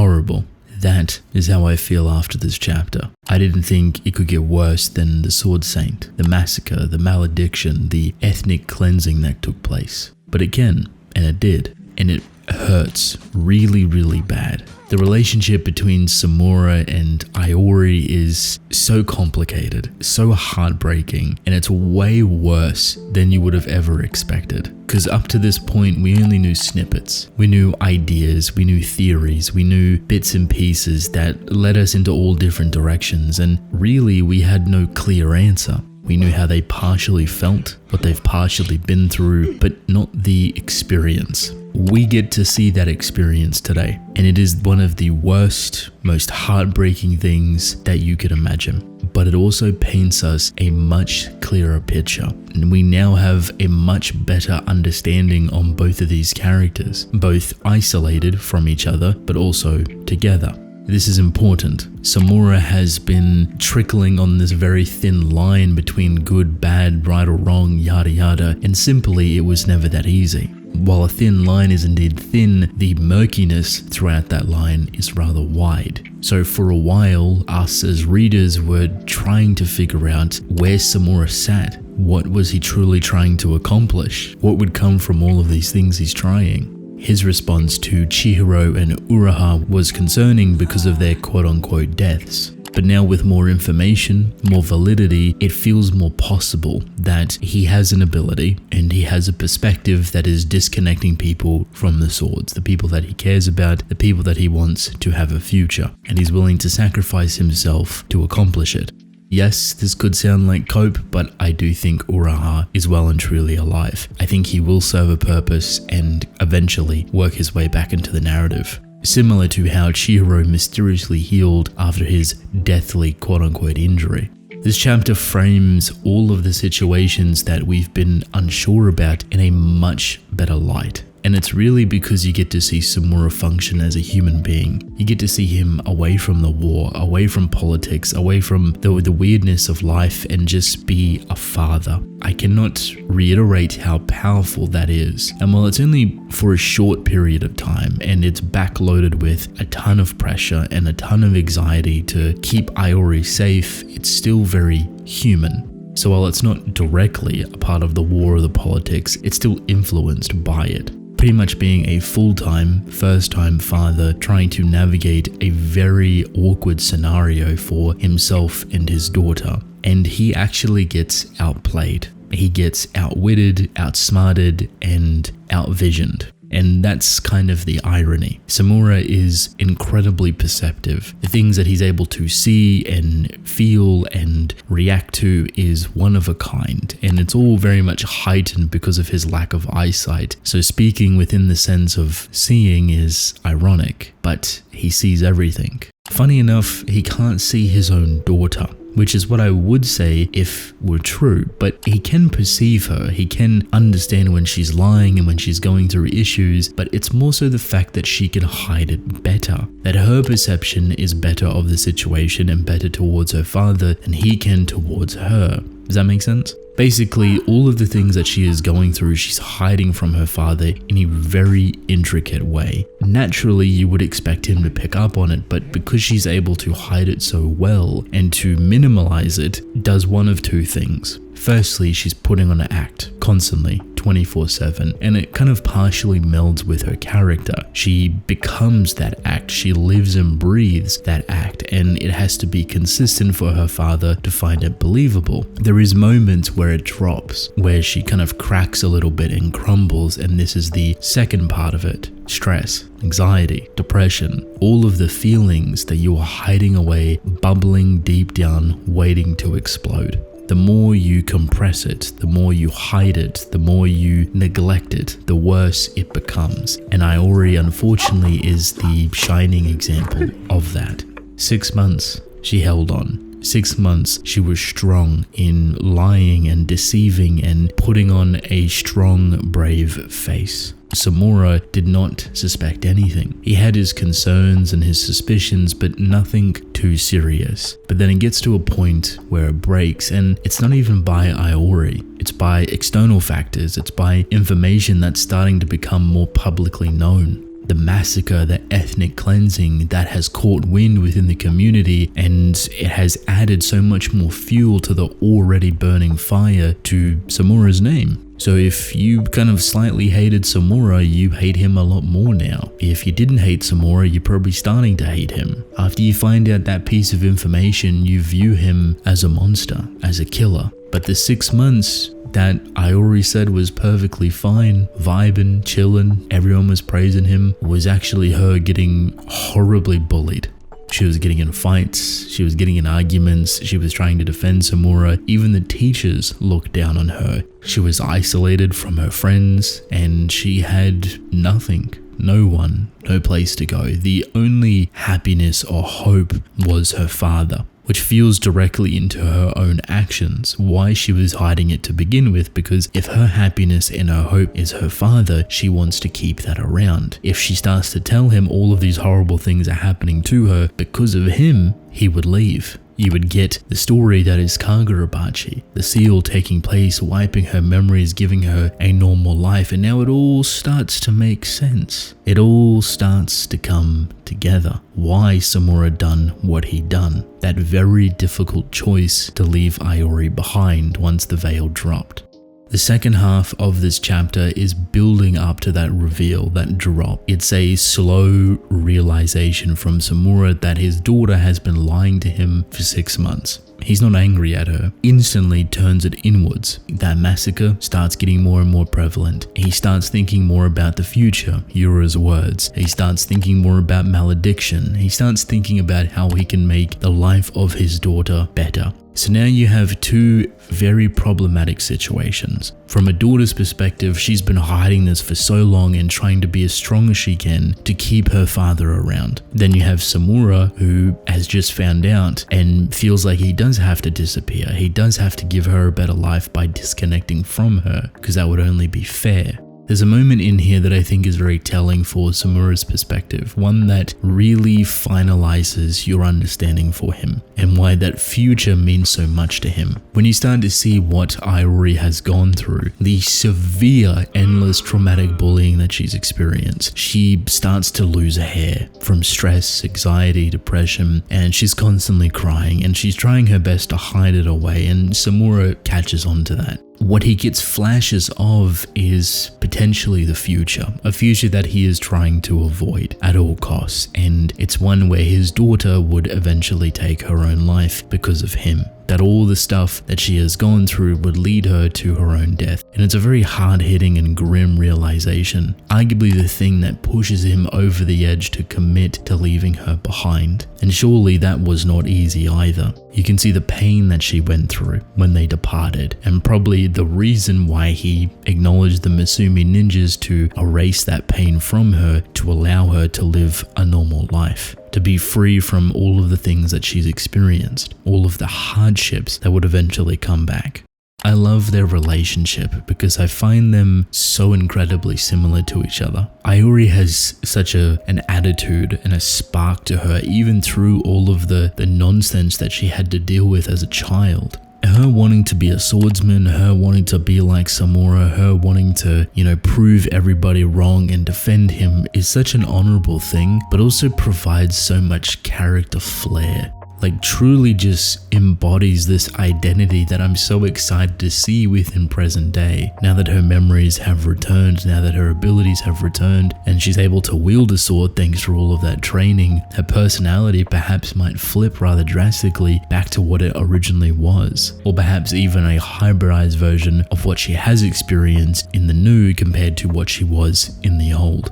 horrible. That is how I feel after this chapter. I didn't think it could get worse than the Sword Saint, the massacre, the malediction, the ethnic cleansing that took place. But it can, and it did, and it hurts really, really bad. The relationship between Samura and Iori is so complicated, so heartbreaking, and it's way worse than you would have ever expected. Because up to this point, we only knew snippets. We knew ideas, we knew theories, we knew bits and pieces that led us into all different directions, and really we had no clear answer. We knew how they partially felt, what they've partially been through, but not the experience. We get to see that experience today, and it is one of the worst, most heartbreaking things that you could imagine. But it also paints us a much clearer picture, and we now have a much better understanding on both of these characters, both isolated from each other, but also together. This is important. Samura has been trickling on this very thin line between good, bad, right or wrong, yada yada, and simply it was never that easy. While a thin line is indeed thin, the murkiness throughout that line is rather wide. So for a while, us as readers were trying to figure out where Samura sat. What was he truly trying to accomplish? What would come from all of these things he's trying? His response to Chihiro and Uraha was concerning because of their quote-unquote deaths. But now with more information, more validity, it feels more possible that he has an ability and he has a perspective that is disconnecting people from the swords, the people that he cares about, the people that he wants to have a future, and he's willing to sacrifice himself to accomplish it. Yes, this could sound like cope, but I do think Uraha is well and truly alive. I think he will serve a purpose and eventually work his way back into the narrative. Similar to how Chihiro mysteriously healed after his deathly quote-unquote injury. This chapter frames all of the situations that we've been unsure about in a much better light. And it's really because you get to see Samura function as a human being. You get to see him away from the war, away from politics, away from the weirdness of life, and just be a father. I cannot reiterate how powerful that is. And while it's only for a short period of time and it's backloaded with a ton of pressure and a ton of anxiety to keep Iori safe, it's still very human. So while it's not directly a part of the war or the politics, it's still influenced by it. Pretty much being a full-time, first-time father trying to navigate a very awkward scenario for himself and his daughter. And he actually gets outplayed. He gets outwitted, outsmarted, and outvisioned. And that's kind of the irony. Samura is incredibly perceptive. The things that he's able to see and feel and react to is one of a kind. And it's all very much heightened because of his lack of eyesight. So speaking within the sense of seeing is ironic, but he sees everything. Funny enough, he can't see his own daughter, which is what I would say if were true, but he can perceive her, he can understand when she's lying and when she's going through issues, but it's more so the fact that she can hide it better, that her perception is better of the situation and better towards her father than he can towards her. Does that make sense? Basically, all of the things that she is going through, she's hiding from her father in a very intricate way. Naturally, you would expect him to pick up on it, but because she's able to hide it so well and to minimalize it, does one of two things. Firstly, she's putting on an act constantly, 24/7, and it kind of partially melds with her character. She becomes that act, she lives and breathes that act, and it has to be consistent for her father to find it believable. There is moments where it drops, where she kind of cracks a little bit and crumbles, and this is the second part of it. Stress, anxiety, depression, all of the feelings that you are hiding away, bubbling deep down, waiting to explode. The more you compress it, the more you hide it, the more you neglect it, the worse it becomes. And Iori, unfortunately, is the shining example of that. 6 months, she held on. 6 months, she was strong in lying and deceiving and putting on a strong, brave face. Samura did not suspect anything. He had his concerns and his suspicions, but nothing too serious. But then it gets to a point where it breaks, and it's not even by Iori. It's by external factors. It's by information that's starting to become more publicly known. The massacre, the ethnic cleansing that has caught wind within the community, and it has added so much more fuel to the already burning fire to Samura's name. So if you kind of slightly hated Samura, you hate him a lot more now. If you didn't hate Samura, you're probably starting to hate him. After you find out that piece of information, you view him as a monster, as a killer. But the 6 months that Iori said was perfectly fine, vibing, chilling, everyone was praising him, was actually her getting horribly bullied. She was getting in fights, she was getting in arguments, she was trying to defend Samura. Even the teachers looked down on her. She was isolated from her friends, and she had nothing. No one, no place to go. The only happiness or hope was her father, which feels directly into her own actions, why she was hiding it to begin with, because if her happiness and her hope is her father, she wants to keep that around. If she starts to tell him all of these horrible things are happening to her because of him, he would leave. You would get the story that is Kagurabachi, the seal taking place, wiping her memories, giving her a normal life, and now it all starts to make sense. It all starts to come together. Why Samura done what he done. That very difficult choice to leave Iori behind once the veil dropped. The second half of this chapter is building up to that reveal, that drop. It's a slow realization from Samura that his daughter has been lying to him for 6 months. He's not angry at her, instantly turns it inwards. That massacre starts getting more and more prevalent. He starts thinking more about the future, Yura's words. He starts thinking more about malediction. He starts thinking about how he can make the life of his daughter better. So now you have two very problematic situations. From a daughter's perspective, she's been hiding this for so long and trying to be as strong as she can to keep her father around. Then you have Samura, who has just found out and feels like he does have to disappear. He does have to give her a better life by disconnecting from her, because that would only be fair. There's a moment in here that I think is very telling for Samura's perspective, one that really finalizes your understanding for him and why that future means so much to him. When you start to see what Iori has gone through, the severe, endless traumatic bullying that she's experienced, she starts to lose her hair from stress, anxiety, depression, and she's constantly crying and she's trying her best to hide it away, and Samura catches on to that. What he gets flashes of is potentially the future, a future that he is trying to avoid at all costs, and it's one where his daughter would eventually take her own life because of him. That all the stuff that she has gone through would lead her to her own death. And it's a very hard-hitting and grim realization, arguably the thing that pushes him over the edge to commit to leaving her behind. And surely that was not easy either. You can see the pain that she went through when they departed, and probably the reason why he acknowledged the Masumi ninjas to erase that pain from her, to allow her to live a normal life, to be free from all of the things that she's experienced, all of the hardships that would eventually come back. I love their relationship because I find them so incredibly similar to each other. Iori has such an attitude and a spark to her, even through all of the nonsense that she had to deal with as a child. Her wanting to be a swordsman, her wanting to be like Samura, her wanting to, prove everybody wrong and defend him is such an honorable thing, but also provides so much character flair. Like, truly just embodies this identity that I'm so excited to see within present day. Now that her memories have returned, now that her abilities have returned, and she's able to wield a sword thanks to all of that training, her personality perhaps might flip rather drastically back to what it originally was. Or perhaps even a hybridized version of what she has experienced in the new compared to what she was in the old.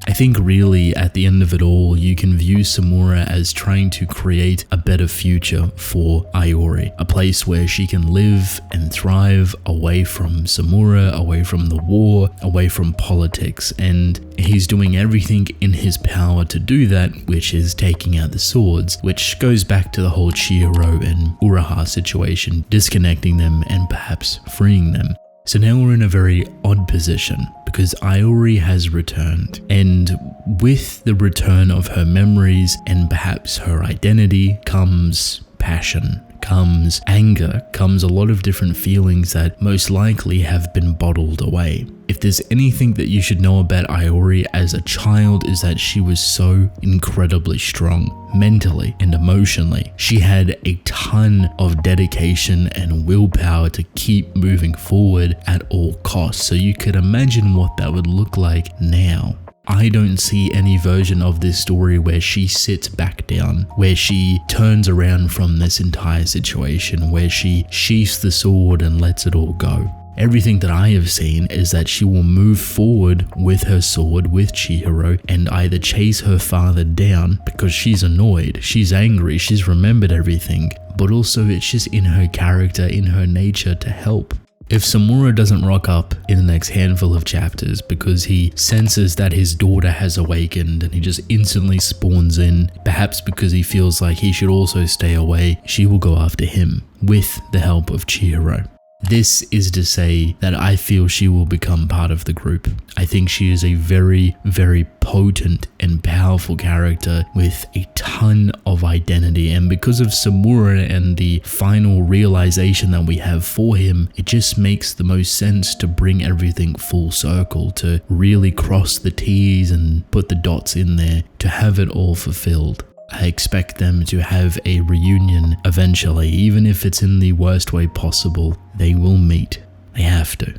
I think really at the end of it all, you can view Samura as trying to create a better future for Iori, a place where she can live and thrive away from Samura, away from the war, away from politics, and he's doing everything in his power to do that, which is taking out the swords, which goes back to the whole Chihiro and Uraha situation, disconnecting them and perhaps freeing them. So now we're in a very odd position because Iori has returned, and with the return of her memories and perhaps her identity comes passion, comes anger, comes a lot of different feelings that most likely have been bottled away. If there's anything that you should know about Iori as a child, is that she was so incredibly strong, mentally and emotionally. She had a ton of dedication and willpower to keep moving forward at all costs. So you could imagine what that would look like now. I don't see any version of this story where she sits back down, where she turns around from this entire situation, where she sheaths the sword and lets it all go. Everything that I have seen is that she will move forward with her sword, with Chihiro, and either chase her father down because she's annoyed, she's angry, she's remembered everything, but also it's just in her character, in her nature to help. If Samura doesn't rock up in the next handful of chapters because he senses that his daughter has awakened and he just instantly spawns in, perhaps because he feels like he should also stay away, she will go after him with the help of Chihiro. This is to say that I feel she will become part of the group. I think she is a very, very potent and powerful character with a ton of identity, and because of Samura and the final realization that we have for him, it just makes the most sense to bring everything full circle, to really cross the T's and put the dots in there, to have it all fulfilled. I expect them to have a reunion eventually, even if it's in the worst way possible. They will meet. They have to.